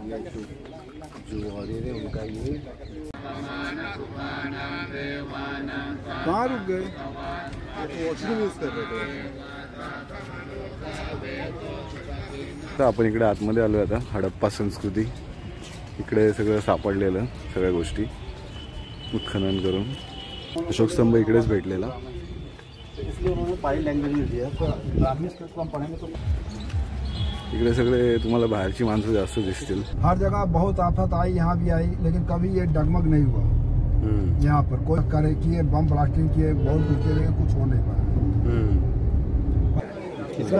जो और उनका ये कहाँ रुक गए? वॉशरूम यूज कर रहे थे। तर आपण इकडे आतमध्ये आलो आता हडप्पा संस्कृती इकडे सगळं सापडलेलं सगळ्या गोष्टी उत्खनन करून अशोक स्तंभ इकडेच भेटलेला इसलिए उन्होंने पाली लैंग्वेज में दिया तो ग्रामीण स्टेट को हम पढ़ेंगे तो इकडे सगळे तुम्हाला बाहेरची माणसं जास्त दिसतील। हर जगह बहुत आफत आई, यहाँ भी आई, लेकिन कभी ये डगमग नहीं हुआ। यहाँ पर कोई करे किए बम ब्लास्टिंग किए बहुत कुछ किए लेकिन कुछ हो नहीं पाया।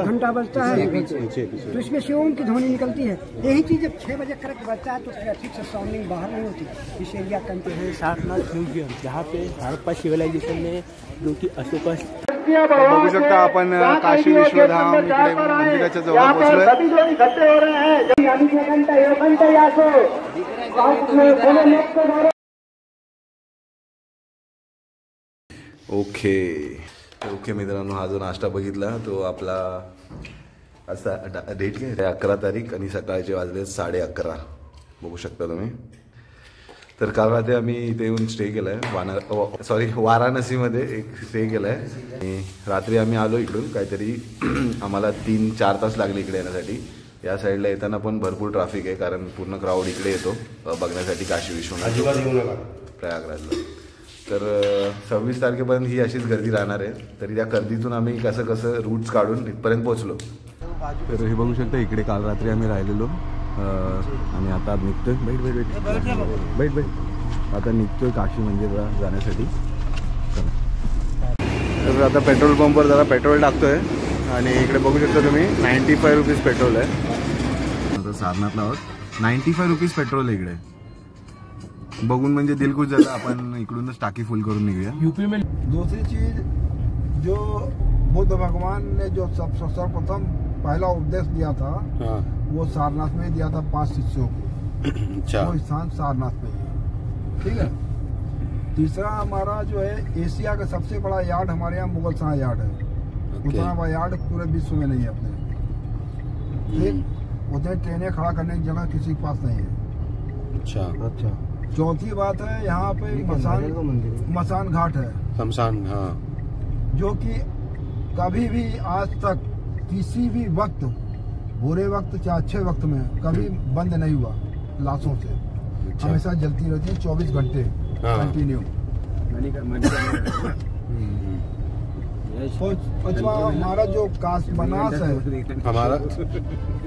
घंटा बजता है तो इसमें से ओम की ध्वनि निकलती है। यही चीज जब 6 बजे करेक्ट बजता है तो ट्रैफिक से साउंडिंग बाहर नहीं होती। इस एरिया कहते हैं सारनाथ म्यूजियम, जहाँ पे हड़प्पा सिविलाइजेशन में जो कि अशोका बघू शकता आपण काशी विश्वधाम इकडे मंदिराच्या जवळ पोहोचलोय। ओके मित्रांनो, हा जो नाश्ता बघितला तो आपला असा डेट काय 11 तारीख आणि सकाळचे वाजले 11:30 बघू शकता तुम्ही। तर काल रात्री आम्ही इथे येऊन स्टे केलाय वाराणसीमध्ये एक स्टे केलाय आणि रात्री आम्ही आलो इकडून काहीतरी आम्हाला 3-4 तास लागले इकडे येण्यासाठी। या साईडला येताना पण भरपूर ट्रॅफिक आहे कारण पूर्ण क्राऊड इकडे येतो बघण्यासाठी काशी विश्वनाथ प्रयागराजला। तर 26 तारखेपर्यंत ही अशीच गर्दी राहणार आहे। तरी त्या गर्दीतून आम्ही कसं रूट्स काढून इथपर्यंत पोहोचलो। तर हे बघू शकता इकडे काल रात्री आम्ही राहिलेलो आणि आता निघतोय बैठ आता निघतोय काशी मंदिरला जाण्यासाठी। तर आता पेट्रोल पंपवर जरा पेट्रोल टाकतोय आणि इकडे बघू शकता तुम्ही 95 रुपीज पेट्रोल आहे। आता सारनाथला आहोत 95 रुपीज पेट्रोल आहे इकडे बघून म्हणजे दिल खुश झालं। आपण इकडूनच टाकी फुल करून निघूया। यूपी में दूसरी चीज जो बुद्ध भगवान ने जो सर्वप्रथम पहला उपदेश दिया था वो सारनाथ में दिया था 5 शिष्यों को। अच्छा। वो स्थान सारनाथ में है, ठीक है। तीसरा हमारा जो है एशिया का सबसे बड़ा यार्ड हमारे यहाँ मुगल सराय यार्ड है। उतना बड़ा यार्ड पूरे विश्व में नहीं है अपने, ठीक। उतने ट्रेनें खड़ा करने की जगह किसी के पास नहीं है। अच्छा। चौथी बात है यहाँ पे मसान घाट है, शमशान, हाँ, जो कि कभी भी आज तक किसी भी वक्त बुरे वक्त चाहे अच्छे वक्त में कभी बंद नहीं हुआ लाशों से। अच्छा। हमेशा जलती रहती है 24 घंटे कंटिन्यू। हमारा जो बनारस है, हमारा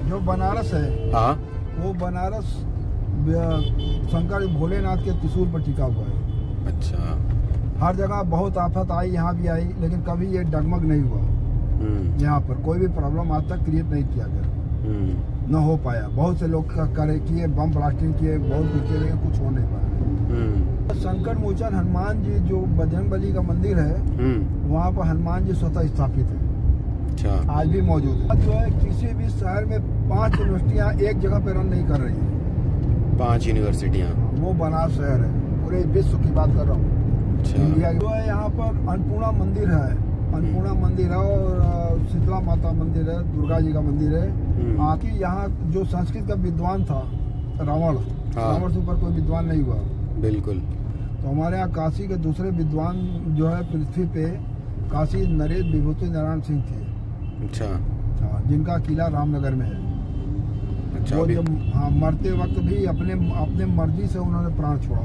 जो बनारस है, हाँ, वो बनारस शंकर भोलेनाथ के त्रिशूल पर टिका हुआ है। अच्छा। हर जगह बहुत आफत आई, यहाँ भी आई, लेकिन कभी ये डगमग नहीं हुआ। यहाँ पर कोई भी प्रॉब्लम आज तक क्रिएट नहीं किया गया, न हो पाया। बहुत से लोग करे किए बम ब्लास्टिंग किए बहुत कुछ किए लेकिन कुछ हो नहीं पाया। संकट मोचन हनुमान जी जो बजरंगबली का मंदिर है वहाँ पर हनुमान जी स्वतः स्थापित है। अच्छा। आज भी मौजूद है। जो है किसी भी शहर में 5 यूनिवर्सिटियाँ एक जगह पे रन नहीं कर रही है। 5 यूनिवर्सिटियाँ, वो बनारस शहर है, पूरे विश्व की बात कर रहा हूँ। इंडिया जो है यहाँ पर अन्नपूर्णा मंदिर है, अन्नपूर्णा मंदिर है और शीतला माता मंदिर है, दुर्गा जी का मंदिर है। आखिर यहाँ जो संस्कृत का विद्वान था रावण, रावण से ऊपर कोई विद्वान नहीं हुआ। बिल्कुल। तो हमारे यहाँ काशी के दूसरे विद्वान जो है पृथ्वी पे काशी नरेश विभूति नारायण सिंह थे। अच्छा। हाँ, जिनका किला रामनगर में है। अच्छा। वो जब मरते वक्त भी अपने मर्जी से उन्होंने प्राण छोड़ा।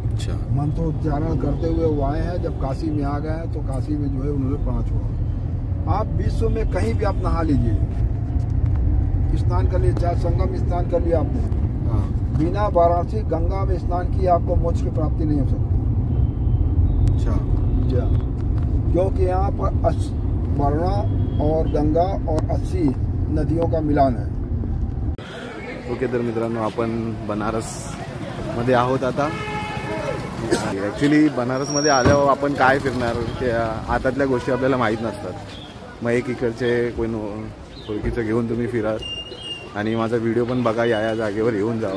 अच्छा। मंत्रोच्चारण करते हुए वो आए हैं, जब काशी में आ गए हैं तो काशी में जो है उन्होंने प्राण छोड़ा। आप विश्व में कहीं भी आप नहा लीजिए, स्नान कर लिए, चाहे संगम स्नान कर लिया आपने, बिना वाराणसी गंगा में स्नान किए आपको मोक्ष की प्राप्ति नहीं हो सकती। अच्छा। क्योंकि यहाँ पर वरुणा और गंगा और 80 नदियों का मिलान है। ओके, तर मित्रांनो आपण बनारस मध्ये आहोत आता। ॲक्च्युली बनारसमध्ये आल्यावर आपण काय फिरणार त्या आतातल्या गोष्टी आपल्याला माहीत नसतात। मग एक इकडचे कोण ओळखीचं घेऊन तुम्ही फिरा आणि माझा व्हिडिओ पण बघा, या जागेवर येऊन जावा।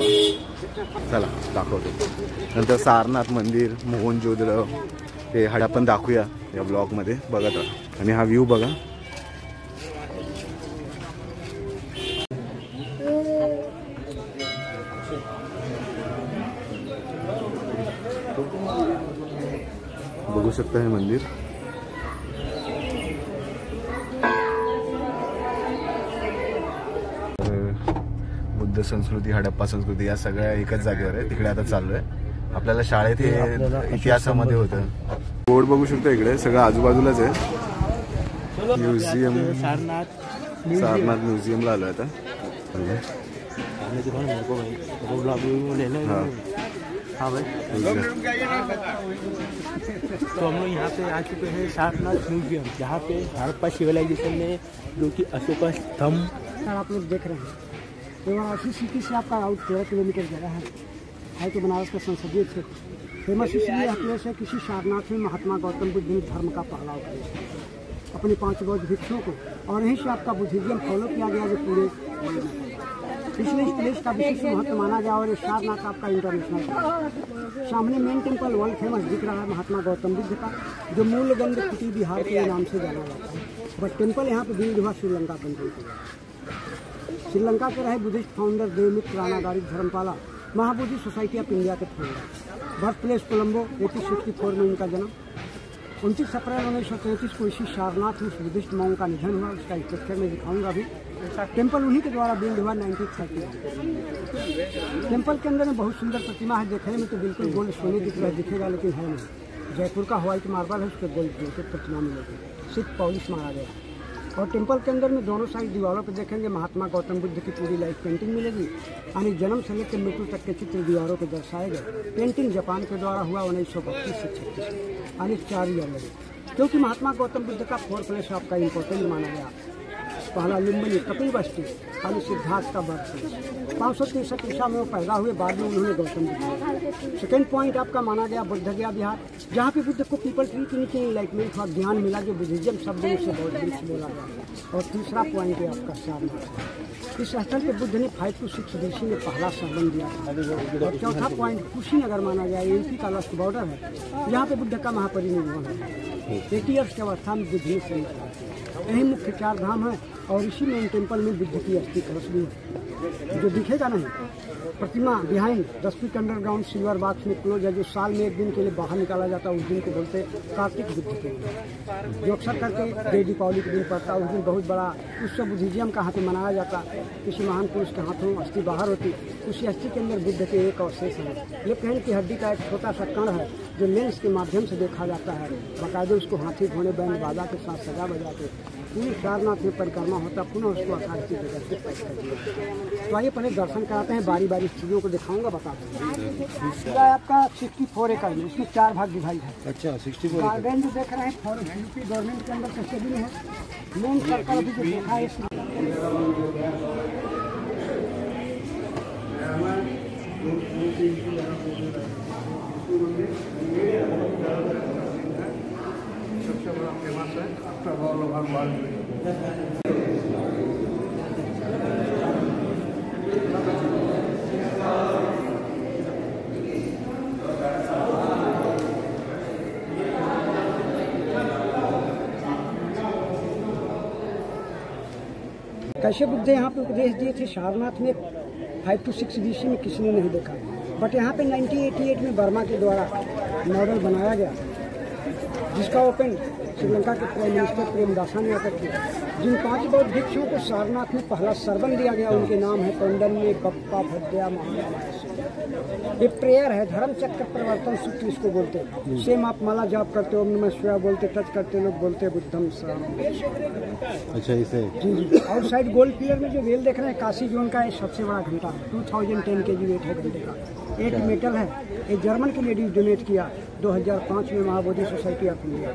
चला दाखवतो। नंतर सारनाथ मंदिर, मोहनजोदडो हे आपण दाखवूया या ब्लॉगमध्ये, बघत राहा। आणि हा व्ह्यू बघा। बघू शकता हे मंदिर. बुद्ध संस्कृती, हडप्पा संस्कृती या सगळ्या एकच जागेवर आहे. तिकडे आता चाललोय. आपल्याला शाळेत हे इतिहासामध्ये होतं. बोर्ड बघू शकता इकडे सगळं आजूबाजूलाच आहे. म्युझियम, सारनाथ म्युझियमला आलोय आता. हाँ भाई, तो हम लोग यहाँ पे आ चुके हैं सारनाथ म्यूजियम, जहाँ पे हड़प्पा सिविलाइजेशन में जो कि अशोक स्तंभ आप लोग देख रहे हैं. तो वाराणसी सिटी से आपका आउट 13 किलोमीटर जगह है तो बनारस का संसदीय क्षेत्र फेमस इसलिए है प्लेस है. किसी सारनाथ में महात्मा गौतम बुद्ध ने धर्म का पहलाव किया अपने 5 बौद्ध भिक्षुओं को, और यहीं से आपका बुद्धिज्म फॉलो किया गया जो पूरे इसलिए इस प्लेस का विशेष महत्व माना गया. और ये सारनाथ आपका इंटरनेशनल. सामने मेन टेम्पल वर्ल्ड फेमस दिख रहा है महात्मा गौतम बुद्ध का, जो मूलगंध कुटी बिहार के नाम से जाना जाता है. बट टेम्पल यहाँ पे बिल्ड हुआ श्रीलंका कंट्री के. श्रीलंका के रहे बुद्धिस्ट फाउंडर देवमित्र राणागारी Dharmapala, Mahabodhi Society of India के फाउंडर. बर्थ प्लेस कोलंबो, 1864 में इनका जन्म. 29 अप्रैल 1933 को इसी सारनाथ में उस बुद्धिस्ट मॉन्क का निधन हुआ. उसका स्ट्रक्चर में दिखाऊंगा अभी. टेम्पल उन्हीं के द्वारा बिल्ड हुआ 1930. टेम्पल के अंदर में बहुत सुंदर प्रतिमा है. देखने में तो बिल्कुल गोल्ड सोने की तरह दिखेगा, लेकिन है नहीं. जयपुर का व्हाइट मार्बल है, उस पर गोल्ड प्लेटेड प्रतिमा मिलेगी. सिर्फ पॉलिश मारा गया. और टेम्पल के अंदर में दोनों साइड दीवारों पर देखेंगे महात्मा गौतम बुद्ध की पूरी लाइफ पेंटिंग मिलेगी. यानी जन्म से लेकर मृत्यु तक के चित्र दीवारों पर दर्शाए गए. पेंटिंग जापान के द्वारा हुआ 1932 से 36, यानी 4 ईयर लगे. क्योंकि महात्मा गौतम बुद्ध का 4 प्लेस आपका इम्पोर्टेंट माना गया. पहला लुम्बिनी कपिलवस्तु, यानी सिद्धार्थ का बर्थ. 563 ईसा में वो पैदा हुए. बाद में उन्होंने गौतम बुद्ध. सेकेंड पॉइंट आपका माना गया बुद्ध गया बिहार, जहाँ पे बुद्ध को पीपल ट्री के नीचे इनलाइटमेंट हुआ, ज्ञान मिला, जो बुद्धिज्म शब्द से बहुत वृक्ष बोला गया. और तीसरा पॉइंट है आपका सारनाथ. इस स्थल पे बुद्ध ने 5 to 6 BC में पहला सरबन दिया था. और चौथा पॉइंट कुशीनगर माना गया. यूपी का लास्ट बॉर्डर है, जहाँ पे बुद्ध का महापरिनिर्वाण है. 80 ईयर्स की अवस्था में बुद्ध ने शरीर छोड़ा. यही मुख्य 4 धाम है. और इसी मेन टेम्पल में बुद्ध की अस्थि कलश भी है, जो दिखेगा नहीं. प्रतिमा behind 10 feet underground silver box में क्लोज है, जो साल में 1 दिन के लिए बाहर निकाला जाता है. उस दिन को बोलते कार्तिक बुद्ध के, जो अक्सर करके जय दीपावली के दिन पड़ता है. उस दिन बहुत बड़ा उत्सव बुद्धिज्म का हाथ मनाया जाता. किसी महान पुरुष के हाथों अस्थि बाहर होती. उसी अस्थि के अंदर बुद्ध के एक अवशेष है. ये पैर की हड्डी का एक छोटा सा कण है, जो लेंस के माध्यम से देखा जाता है. बाकायदे उसको हाथी घोड़े बैंड बाजा के साथ सजा बजा के पूरी सारनाथ में परिक्रमा होता. पुनः उसको आकार की जगह से पैक कर दिया. तो आइए पहले दर्शन कराते हैं. बारी बारी चीज़ों को दिखाऊंगा, बताते हैं. आपका 64 एकड़ में, इसमें 4 भाग डिवाइड है. अच्छा, 64 गार्डन जो देख रहे हैं फॉरेस्ट यूपी गवर्नमेंट के अंदर कस्टडी में है. मेन सर्कल अभी जो देखा है सबसे बड़ा फेमस है कैसे बुद्ध यहाँ पे उपदेश दिए थे. सारनाथ में 5 to 6 BC में किसी ने नहीं देखा. बट यहाँ पे 1988 में बर्मा के द्वारा मॉडल बनाया गया, जिसका ओपन श्रीलंका के प्राइम मिनिस्टर प्रेमदासा ने आकर किया. जिन 5 बौद्ध भिक्षुओं को सारनाथ में पहला सरबन दिया गया, उनके नाम है कौंडन्य, बप्पा, भद्या, महाराज. ये प्रेयर है, धर्म चक्र प्रवर्तन सूत्र इसको बोलते हैं. सेम आप माला जाप करते हो, ओम नमः शिवाय बोलते, टच करते लोग बोलते बुद्धम शरणम. अच्छा, इसे जी. आउटसाइड गोल्ड पिलर में जो वेल देख रहे हैं, काशी जोन का ये सबसे बड़ा घंटा है. 2010 kg वेट है घंटे का. 8 मेटल है. ये जर्मन के लेडीज डोनेट किया 2005 में Mahabodhi Society of India.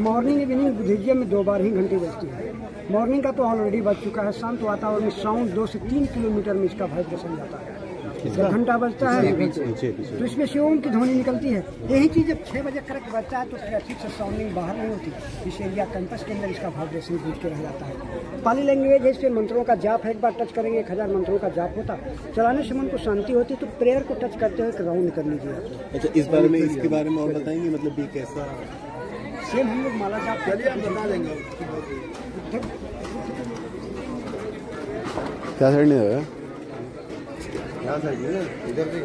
Morning evening Buddhism में 2 बार ही घंटी बजती है. मॉर्निंग का तो ऑलरेडी बज चुका है. शांत वातावरण में साउंड 2 से 3 किलोमीटर में इसका वाइब्रेशन जाता है. जब घंटा बजता है तो इसमें शिवोम की ध्वनि निकलती है. यही चीज़ जब 6 बजे करेक्ट बजता है तो ट्रैफिक से साउंडिंग बाहर नहीं होती. इस एरिया कैंपस के अंदर इसका वाइब्रेशन गूंज के रह जाता है. पाली लैंग्वेज है, इससे मंत्रों का जाप है. एक बार टच करेंगे 1000 मंत्रों का जाप होता. चलाने से मन को शांति होती. तो प्रेयर को टच करते हुए एक राउंड कर लीजिए. अच्छा, इस बारे में, इसके बारे में और बताएंगे, मतलब ये कैसा. सेम हम लोग माला जाप चलिए हम बता देंगे. क्या साइड नहीं है, क्या साइड है, इधर से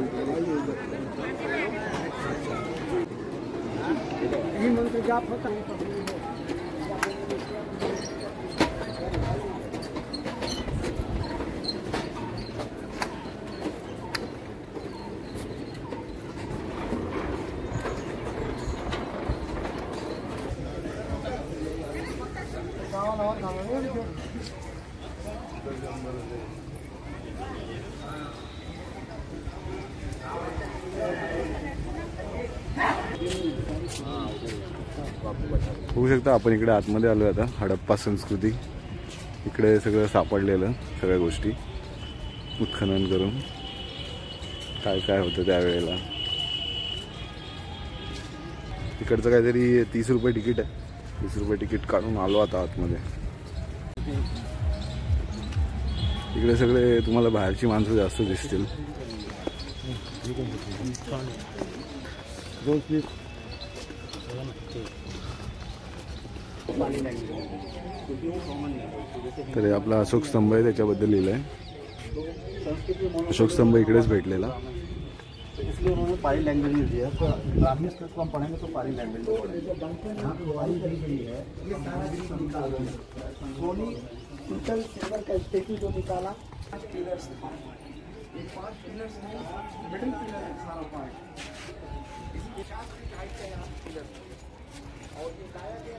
यही मंत्र जाप होता है। होऊ शकता आपण इकडे आतमध्ये आलो आता हडप्पा संस्कृती इकडे सगळं सापडलेलं सगळ्या गोष्टी उत्खनन करून काय काय होतं त्यावेळेला इकडचं काहीतरी 30 रुपये तिकीट आहे 30 रुपये तिकीट काढून आलो आता आतमध्ये इकडे सगळे तुम्हाला बाहेरची माणसं जास्त दिसतील तर आपला अशोक स्तंभ आहे त्याच्याबद्दल लिहिलंय अशोक स्तंभ इकडेच भेटलेला इसलिए उन्होंने पाली लैंग्वेज में दिया तो ब्राह्मी स्क्रिप्ट को हम पढ़ेंगे तो पाली लैंग्वेज में सोनी पीतल सिल्वर का स्टेचू जो निकाला 5 पिलर्स हैं मिडिल पिलर है सारा पार्ट इसके 50 फीट हाइट का यहाँ पिलर और ये गाया गया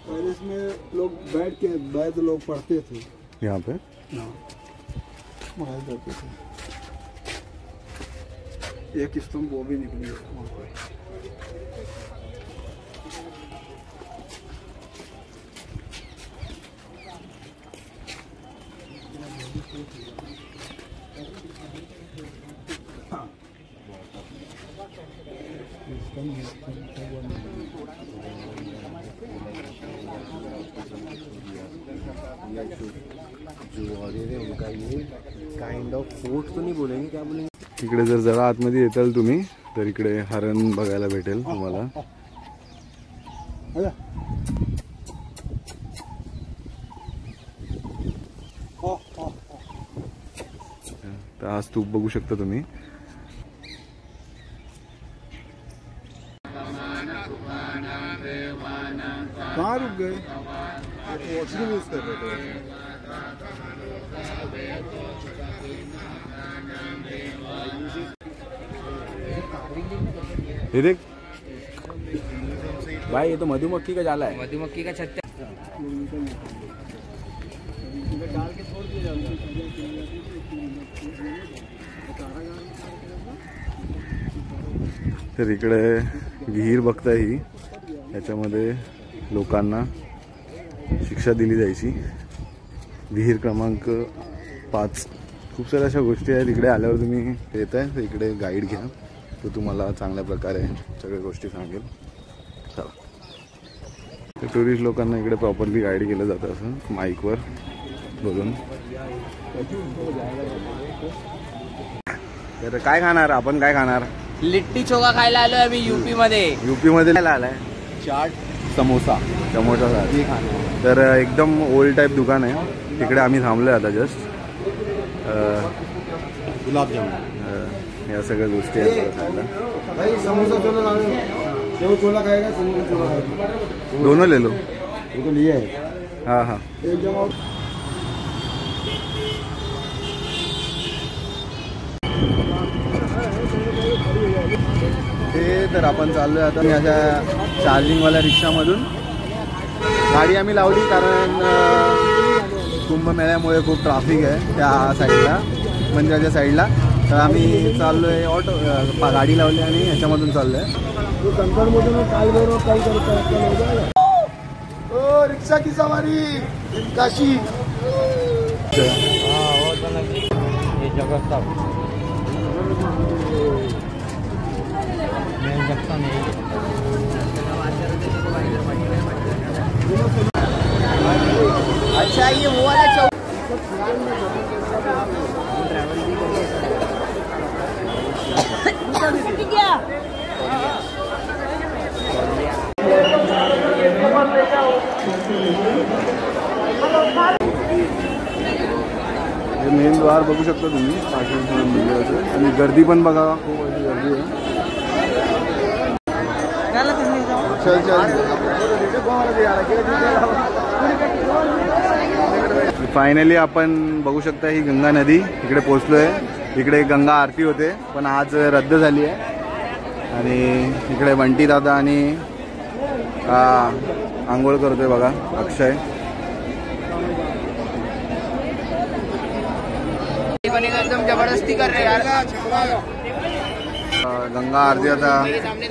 पहले इसमें लोग बैठ के वैद लोग पढ़ते थे यहाँ पे पढ़ाई करते थे एक स्तंभ वो भी निकली वहाँ पर जो वॉरियर है उनका ये काइंड ऑफ फोर्ट तो नहीं बोलेंगे क्या बोलेंगे इकडे जर जरा आतमध्ये येताल तुम्ही तर इकडे हरण बघायला भेटेल तुम्हाला तर हा स्तूप बघू शकता तुम्ही कहाँ रुक गए वॉशरूम यूज कर रहे थे ये देख भाई ये तो मधुमक्खी का जाला है मधुमक्खी का छत्ता तर इकडे विहीर बघता ही याच्यामध्ये लोकांना शिक्षा दिली जायची विहीर क्रमांक 5 खूप साऱ्या अशा गोष्टी आहेत इकडे आल्यावर तुम्ही येत आहे तर इकडे गाईड घ्या तो तुम्हाला चांगल्या प्रकारे सगळ्या गोष्टी सांगेल चला तर टुरिस्ट लोकांना इकडे प्रॉपरली गाईड केलं जातं असं माईकवर बोलून तर काय खाणार आपण काय खाणार लिट्टी चोखा खायला आलोय आम्ही यूपी मध्ये आलाय चाट समोसा समोसा तर एकदम ओल्ड टाईप दुकान आहे तिकडे आम्ही थांबलोय आता जस्ट गुलाबजामुन या सगळ्या गोष्टी आहेत खायला भाई समोसा छोला सेव छोला खाएगा समोसा छोला खाएगा दोनों ले लो वो तो लिया है हाँ हाँ एक जमा ते तर आपण चाललोय आता मी अशा चार्जिंगवाल्या रिक्षामधून गाडी आम्ही लावली कारण कुंभमेळ्यामुळे खूप ट्रॅफिक आहे त्या साईडला मंदिराच्या साईडला तर आम्ही चाललोय ऑटो गाडी लावली आणि ह्याच्यामधून चाललोय ओ रिक्शा की सवारी काशी अच्छा ये वो वाला चौक मेन द्वार बघू शकता तुम्ही काशी विश्वनाथ मंदिराचं. आणि गर्दी पण बघा, खूप अशी गर्दी आहे. फायनली आपण बघू शकता ही गंगा नदी इकडे पोहोचलोय. इकडे गंगा आरती होते पण आज रद्द झाली आहे. आणि इकडे बंटी दादा आणि आंघोळ करतोय बघा अक्षय. एकदम जबरदस्ती कर रहे यार. गंगा आरती आता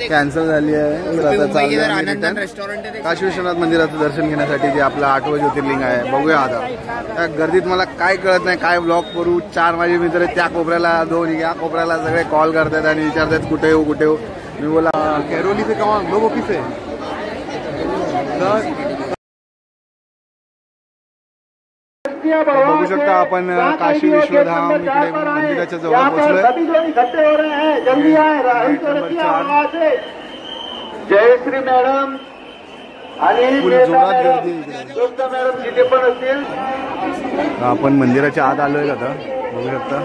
कॅन्सल झाली आहे. तर आता चालू रेस्टॉरंट काशी विश्वनाथ मंदिराचं दर्शन घेण्यासाठी जे आपलं 8वं ज्योतिर्लिंग आहे. बघूया आता. त्या गर्दीत मला काय कळत नाही, काय ब्लॉग करू. 4 माझे मित्र त्या कोपऱ्याला, 2 या कोपऱ्याला सगळे कॉल करतात आणि विचारतात कुठे येऊ कुठे येऊ. मी बोला कैरोली से कहाँ लोग ऑफिस आहे. बघू शकता आपण काशी विश्वधाम इकडे मंदिराच्या जवळ पोहोचलोय. जयश्री मॅडम आणि फुल जोरात गर्दी मॅडम जिथे पण असतील. आपण मंदिराच्या आत आलोय आता. बघू शकता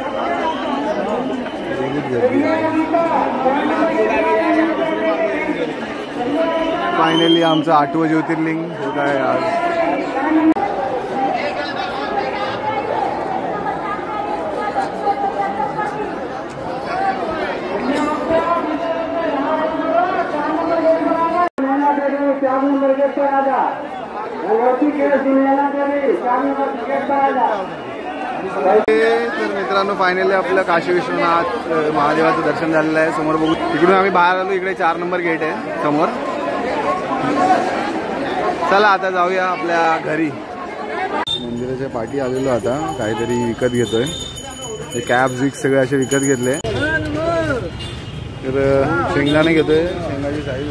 गर्दी. फायनली आमचं 8वं ज्योतिर्लिंग होत आहे आज. तर मित्रांनो फायनली आपलं काशी विश्वनाथ महादेवाचं दर्शन झालेलं आहे. समोर बघू तिकडून आम्ही बाहेर आलो. इकडे 4 नंबर गेट आहे समोर. चला आता जाऊया आपल्या घरी. मंदिराच्या पाठी आलेलो आता. काहीतरी विकत घेतोय. कॅब्स विक सगळे असे विकत घेतले. तर शेंगदाणे घेतोय. शेंगाची साईज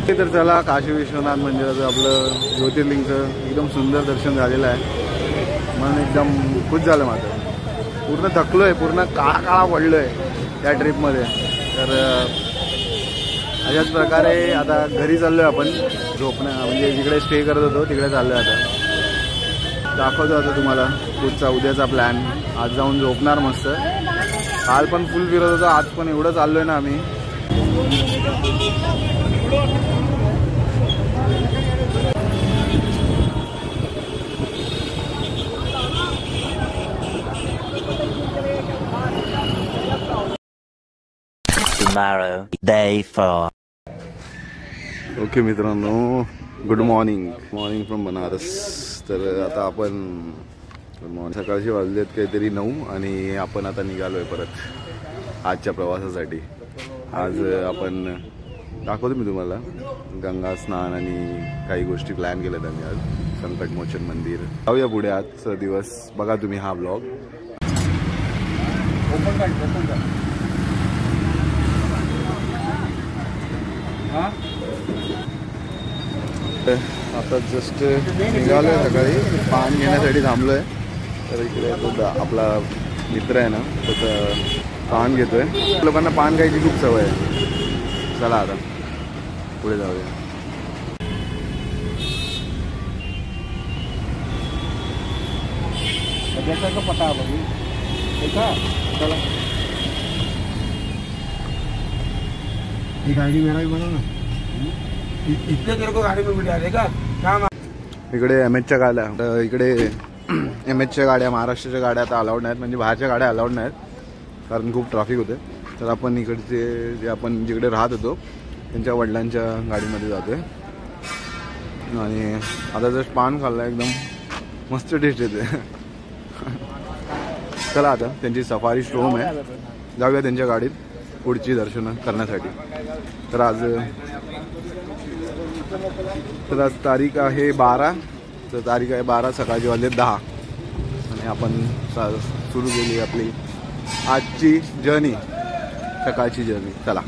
तर चला काशी विश्वनाथ मंदिराचं आपलं ज्योतिर्लिंगचं एकदम सुंदर दर्शन झालेलं आहे. मन एकदम खुश झालं माझं. पूर्ण थकलोय, पूर्ण काळा पडलोय त्या ट्रिपमध्ये. तर अशाच प्रकारे आता घरी चाललोय आपण. म्हणजे जिकडे स्टे करत होतो तिकडे चाललोय आता. दाखवतो आता तुम्हाला पुढचा उद्याचा प्लॅन. आज जाऊन झोपणार मस्त. काल पण फुल फिरत होतो, आज पण एवढं चाललोय ना आम्ही. Tomorrow, day 4. ओके मित्रांनो, good morning. Morning from Banaras. तर आता आपण सकाळचे वाजलेत काहीतरी 9 आणि आपण आता निघालोय परत आजच्या प्रवासासाठी. आज आपण दाखवतो मी तुम्हाला गंगा स्नान आणि काही गोष्टी प्लॅन केल्यात आम्ही आज. संकटमोचन मंदिर जाऊया पुढे. आजचा दिवस बघा तुम्ही हा ब्लॉग. आता जस्ट निघालोय सकाळी. पान घेण्यासाठी थांबलोय. तर इकडे तो आपला मित्र आहे ना, त्याचं पान घेतोय. लोकांना पान खायची खूप सवय आहे. चला आता पुढे जाऊया. पता चला एक आईडी मेरा भी बना ना. इतने देर को गाड़ी में बिठा देगा काम. इकडे MHच्या गाड्या, इकडे MHच्या गाड्या, महाराष्ट्राच्या गाड्या आता अलाउड नाहीत. म्हणजे बाहेरच्या गाड्या अलाउड नाहीत कारण खूप ट्रॅफिक होते. तर आपण इकडचे जे आपण जिकडे राहत होतो त्यांच्या वडिलांच्या गाडीमध्ये जातोय. आणि आता जस्ट पान खाल्लं, एकदम मस्त टेस्ट येते. चला आता त्यांची सफारी स्ट्रोम आहे, जाऊया त्यांच्या गाडीत पुढची दर्शनं करण्यासाठी. तर आज तारीख आहे 12. तर तारीख आहे 12, सकाळचे वाजले 10 आणि आपण सुरू केली आपली आजची जर्नी, सकाळची जर्नी. चला.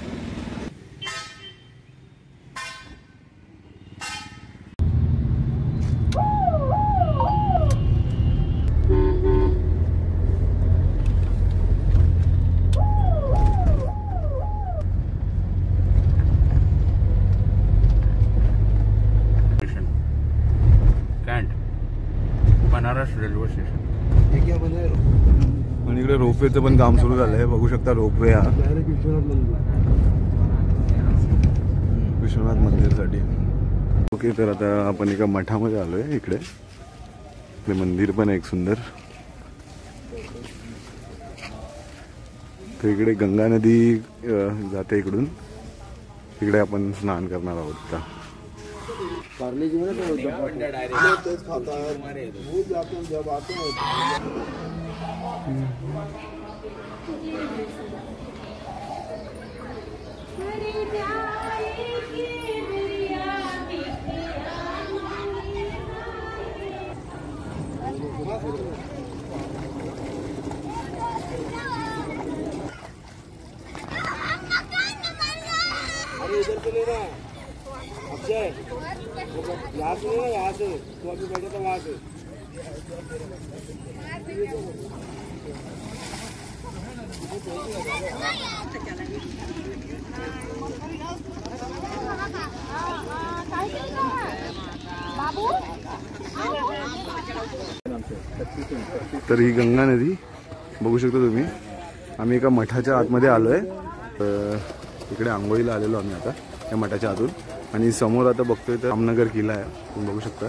Maharashtra railway station. आणि इकडे रोपवेचं पण काम सुरू झालंय, बघू शकता रोपवे हा विश्वनाथ मंदिरसाठी. ओके, तर आता आपण एका मठामध्ये आलोय. इकडे हे मंदिर पण एक सुंदर. तर इकडे गंगा नदी जाते इकडून. तिकडे आपण स्नान करणार आहोत का. इधर से लेना अक्षय, यहाँ से लेना, यहाँ से तो अभी बैठा था वहाँ से. तर ही गंगा नदी बघू शकता तुम्ही. आम्ही एका मठाच्या आतमध्ये आलोय. इकडे आंघोळीला आलेलो आम्ही आता या मठाच्या आतून. आणि समोर आता बघतोय तर रामनगर किल्ला आहे, तुम्ही बघू शकता.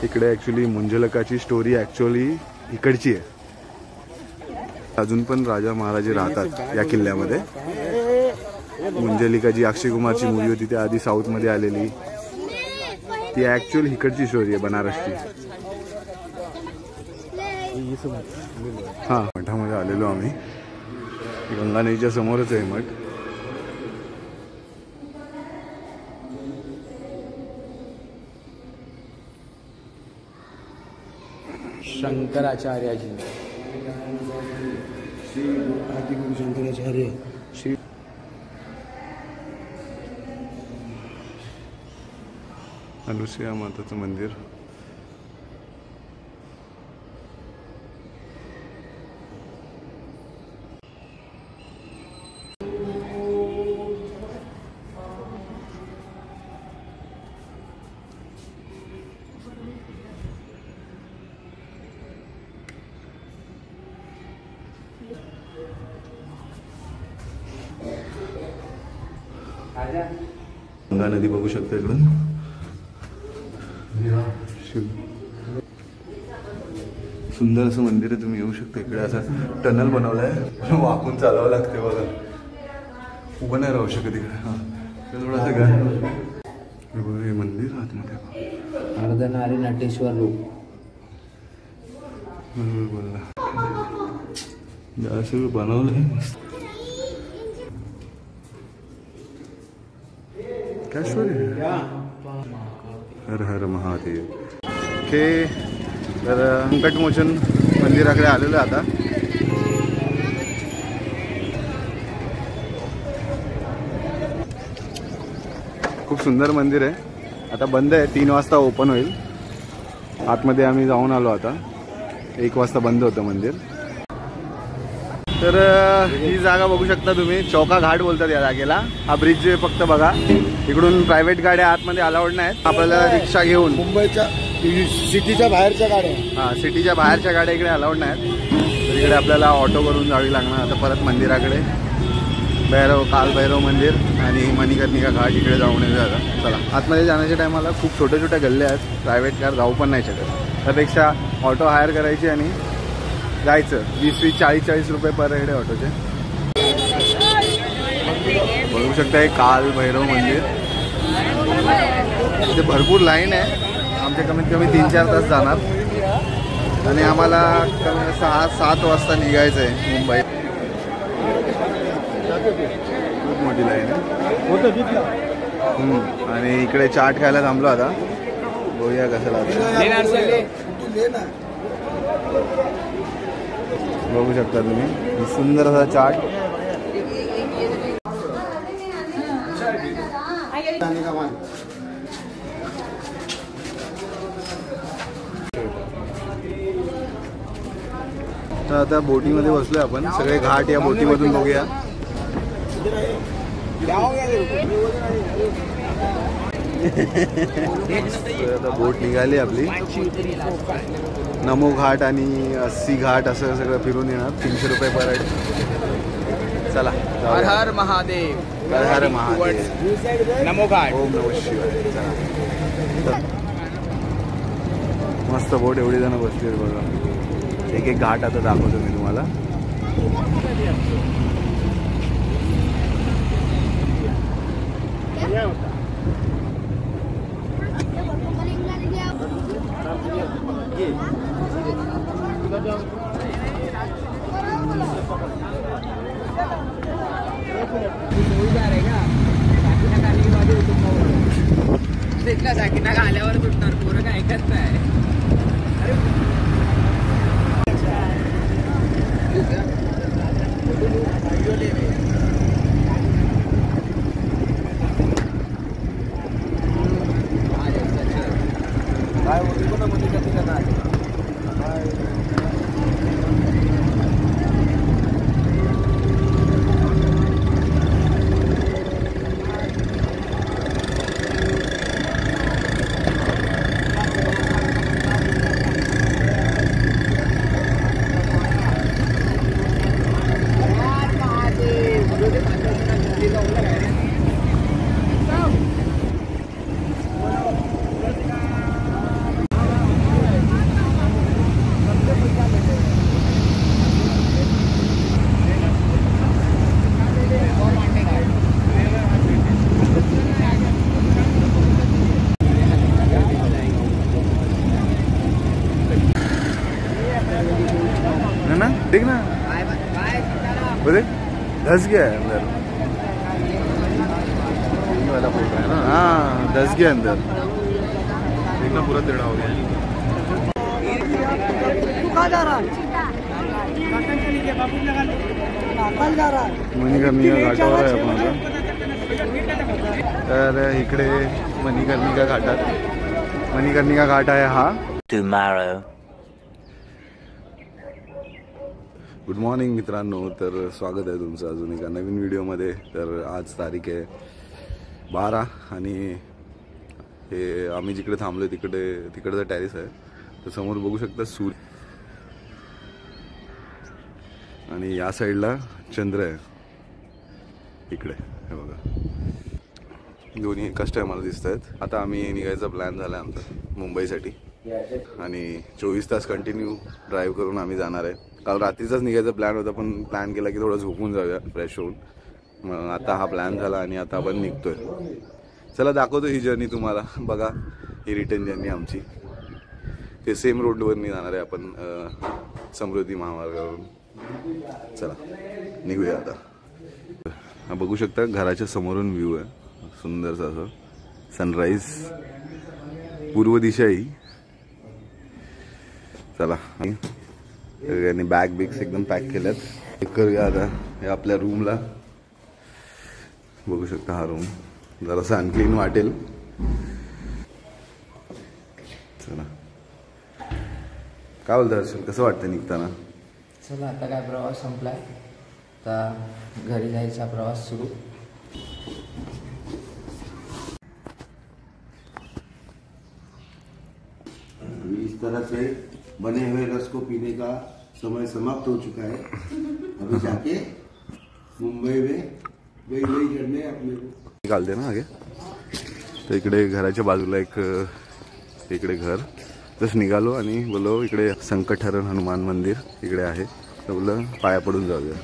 इकडे ॲक्च्युली मुंजलकाची स्टोरी ॲक्च्युअली इकडची आहे. अजून पण राजा महाराजे राहतात या किल्ल्यामध्ये. मुंजलिका जी अक्षय कुमारची मूवी होती त्या आधी साऊथमध्ये आलेली, ती ॲक्च्युअली इकडची स्टोरी आहे, बनारसची. हां, मठामध्ये आलेलो आम्ही. गंगा नदीच्या समोरच आहे मठ. शंकराचार्य जी, आदिगुरु शंकराचार्य. श्री अनुसुया माताचं मंदिर. गंगा नदी बघू शकता इकडून. सुंदर असं मंदिर आहे, तुम्ही येऊ शकता. इकडे असं टनल बनवलाय, वाकून चालावं लागते बघा. उभं नाही राहू शकत इकडे. हा, थोडासा घर. हे मंदिर आतमध्ये अर्धनारी नटेश्वर रूप. बोलला सगळं बनवलंय मस्त. काय स्टोरी. हर हर महादेव. ओके, तर संकटमोचन मंदिराकडे आलेलो आहे आता. खूप सुंदर मंदिर आहे. आता बंद आहे, 3 वाजता ओपन होईल. आतमध्ये आम्ही जाऊन आलो आता. 1 वाजता बंद होतं मंदिर. तर ही जागा बघू शकता तुम्ही, चौका घाट बोलतात या जागेला. हा ब्रिज फक्त बघा. इकडून प्रायव्हेट गाड्या आतमध्ये अलाउड नाहीत. आपल्याला रिक्षा घेऊन मुंबईच्या सिटीच्या बाहेरच्या गाड्या, हां, सिटीच्या बाहेरच्या गाड्या इकडे अलाउड नाहीत. तर इकडे आपल्याला ऑटो करून जावी लागणार आता परत मंदिराकडे. कालभैरव मंदिर आणि मणिकर्णिका घाट इकडे जाऊन येऊ आता. चला, आतमध्ये जाण्याच्या टायमाला खूप छोट्या छोट्या गल्ल्या आहेत, प्रायव्हेट कार जाऊ पण नाही शकत. त्यापेक्षा ऑटो हायर करायची आणि जायचं. 20-40 रुपये पर हेड ऑटोचे. बघू शकता हे कालभैरव मंदिर. इथे भरपूर लाईन आहे. आमचे कमीत कमी 3-4 तास जाणार आणि आम्हाला कमी 6-7 वाजता निघायचं आहे मुंबई. खूप मोठी लाईन आहे. आणि इकडे चाट खायला थांबलो आता. बघूया कसं लागतं. बघू शकता तुम्ही सुंदर असा चाट. तर आता बोटीमध्ये बसलोय आपण. सगळे घाट या बोटीमधून बघूया. आता बोट निघाली आपली. नमो घाट आणि 80 घाट असं सगळं फिरून येणार. 300 रुपये पर हेड. चला हर हर महादेव. हर हर महादेव. नमो घाट. ओम नमः शिवाय. चला मस्त बोट एवढी जण बसली आहेत बघा. एक एक घाट आता दाखवतो मी तुम्हाला. साकीना आल्यावर तुटणार. पोरं काय ऐकत नाही. देख ना बोले धस गया है अंदर. वाला बोल रहा है ना. हाँ धस गया अंदर. देखना पूरा टेढ़ा हो गया. मणिकर्णिका घाटावर आहे आपण आता. तर इकडे मणिकर्णिका घाटात मणिकर्णिका घाट आहे हा. Tomorrow. गुड मॉर्निंग मित्रांनो. तर स्वागत आहे तुमचं अजून एका नवीन व्हिडिओमध्ये. तर आज तारीख आहे 12 आणि हे आम्ही जिकडे थांबलो तिकडचं टॅरिस आहे. तर समोर बघू शकता सूर्य आणि या साईडला चंद्र आहे. इकडे हे बघा दोन्ही एकाच टायमाला दिसत आहेत. आता आम्ही निघायचा प्लॅन झाला आहे आमचा मुंबईसाठी आणि 24 तास कंटिन्यू ड्राईव्ह करून आम्ही जाणार आहे. काल रात्रीचाच निघायचा प्लॅन होता पण प्लॅन केला की थोडं झोपून जाऊया फ्रेश होऊन. मग आता हा प्लॅन झाला आणि आता आपण निघतोय. चला दाखवतो ही जर्नी तुम्हाला. बघा ही रिटर्न जर्नी आमची. ते सेम रोडवरनी जाणार आहे आपण समृद्धी महामार्गावरून. चला निघूया आता. हा बघू शकता घराच्या समोरून व्ह्यू आहे सुंदरसा असं. सनराईज पूर्व दिशाही. चला आणि बॅग बिग्स एकदम पॅक केल्यात. चेक करूया आता हे आपल्या रूमला. बघू शकता हा रूम जरासा अनक्लीन वाटेल. चला काय बोलतं हर्षल, कसं वाटतं निघताना? चला आता काय प्रवास संपलाय. आता घरी जायचा प्रवास सुरू. इस तरह से बने हुए रस को पीने का समय समाप्त हो चुका है. अभी जाके मुंबई में वही करने अपने निकालते ना आगे. तर इकडे घराच्या बाजूला एक इकडे घर. जस निघालो आणि बोलो इकडे संकटहरण हनुमान मंदिर इकडे आहे. तर बोललं पाया पडून जाऊया.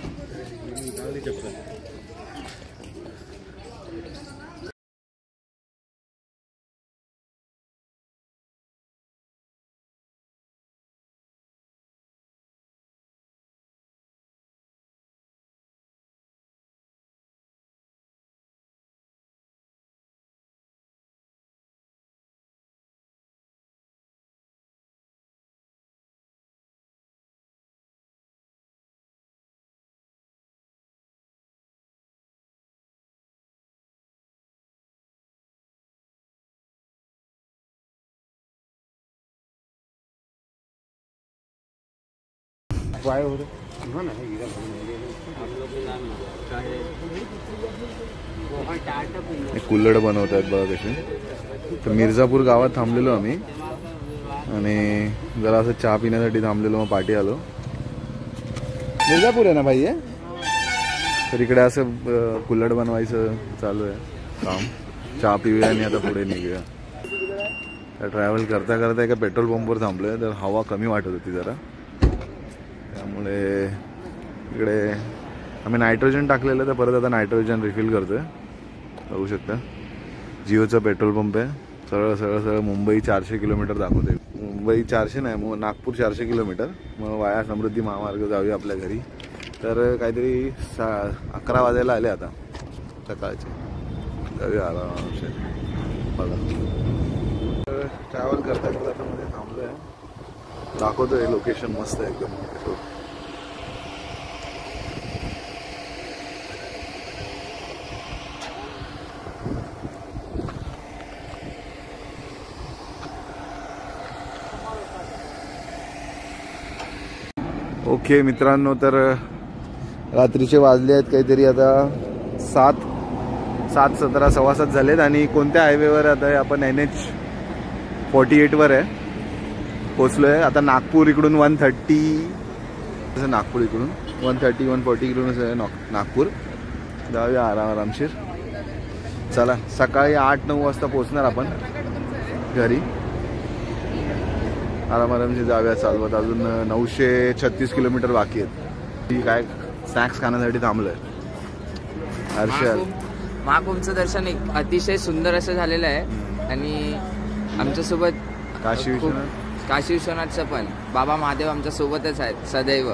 कुल्हड बनवतात बघा कशी. तर मिर्झापूर गावात थांबलेलो आम्ही आणि जरा असं चहा पिण्यासाठी थांबलेलो, मग पाठी आलो. मिर्झापूर आहे ना भाई आहे. तर इकडे असं कुल्हड बनवायचं चालू आहे काम. चहा पिऊया आणि आता पुढे निघूया. तर ट्रॅव्हल करता करता एका पेट्रोल पंपवर थांबलो आहे. तर हवा कमी वाटत होती जरा, त्यामुळे इकडे आम्ही नायट्रोजन टाकलेलं. तर परत आता नायट्रोजन रिफिल करतोय. बघू शकता जिओचा पेट्रोल पंप आहे. सरळ सरळ सरळ मुंबई 400 किलोमीटर दाखवते. मुंबई 400 नाही, मग नागपूर 400 किलोमीटर. मग वाया समृद्धी महामार्ग जाऊया आपल्या घरी. तर काहीतरी 11 वाजायला आले आता सकाळचे. जाऊया आरामशीर. बघा ट्रॅव्हल करता करता आता मध्ये थांबलो आहे. दाखवतोय लोकेशन मस्त आहे एकदम. ओके मित्रांनो, तर रात्रीचे वाजले आहेत काहीतरी आता 7:17 7:15 झालेत. आणि कोणत्या हायवेवर आता आपण NH48 वर आहे, पोचलो आहे. आता नागपूर इकडून 130, नागपूर इकडून 140 किलोमीटर आहे नागपूर. जाऊया आरामशीर. चला सकाळी 8-9 वाजता पोचणार आपण घरी. आरामशीर जाऊया चालवत. अजून 936 किलोमीटर बाकी आहेत. ती काय स्नॅक्स खाण्यासाठी थांबलोय. हर्षल, महाकुंभचं दर्शन अतिशय सुंदर असं झालेलं आहे. आणि आमच्यासोबत काशी विश्वनाथचं पण बाबा महादेव आमच्या सोबतच आहेत सदैव.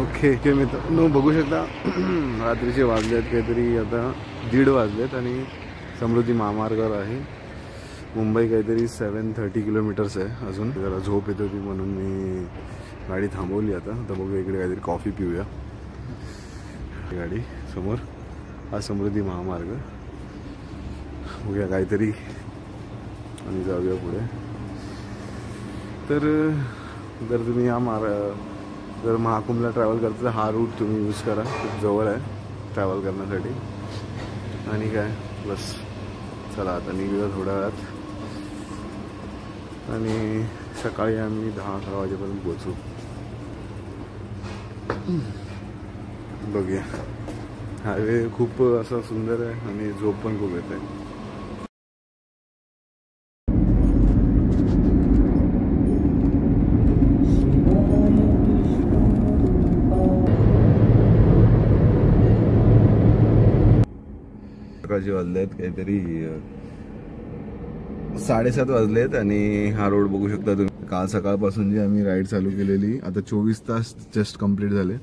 ओके मित्रांनो, बघू शकता रात्रीचे वाजले आहेत काहीतरी आता 1:30 वाजलेत आणि समृद्धी महामार्गावर आहे. मुंबई काहीतरी 730 किलोमीटर्स आहे. अजून जरा झोप येत होती म्हणून मी गाडी थांबवली. आता बघूया इकडे काहीतरी कॉफी पिऊया. गाडी समोर हा समृद्धी महामार्ग. बघूया काहीतरी आणि जाऊया पुढे. तर जर तुम्ही जर महाकुंभला ट्रॅव्हल करता तर हा रूट तुम्ही यूज करा. खूप जवळ आहे ट्रॅव्हल करण्यासाठी. आणि काय बस चला आता निघूया थोड्या वेळात. आणि सकाळी आम्ही 10-11 वाजेपर्यंत पोहोचू. बघूया. हायवे खूप असा सुंदर आहे आणि झोप पण खूप येत आहे. सकाळचे वाजले आहेत काहीतरी 7:30 वाजलेत. आणि हा रोड बघू शकता तुम्ही. काल सकाळपासून जी आम्ही राईड चालू केलेली आता 24 तास जस्ट कंप्लीट झाले.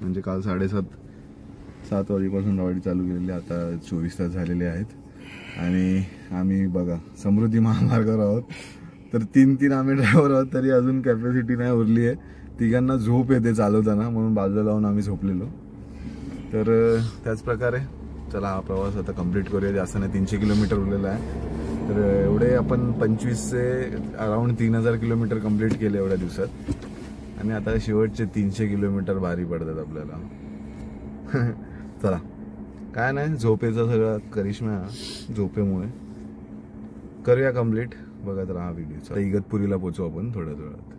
म्हणजे काल 7:30 वाजेपासून राईड चालू केलेली, आता 24 तास झालेले आहेत. आणि आम्ही बघा समृद्धी महामार्गावर आहोत. तर 3 आम्ही ड्रायव्हर आहोत, तरी अजून कॅपॅसिटी नाही उरली आहे. तिघांना झोप येते चालवताना, म्हणून बाजूला लावून आम्ही झोपलेलो. तर त्याच प्रकारे चला हा प्रवास आता कंप्लीट करूया. जास्त नाही, 300 किलोमीटर उरलेला आहे. तर एवढे आपण 25 अराउंड 3000 किलोमीटर कंप्लीट केले एवढ्या दिवसात. आणि आता शेवटचे 300 किलोमीटर भारी पडतात आपल्याला. चला काय नाही, झोपेचा सगळा करिश्मा झोपेमुळे. करूया कंप्लीट. बघत राहा व्हिडिओ. इगतपुरीला पोचू आपण थोड्याच वेळात.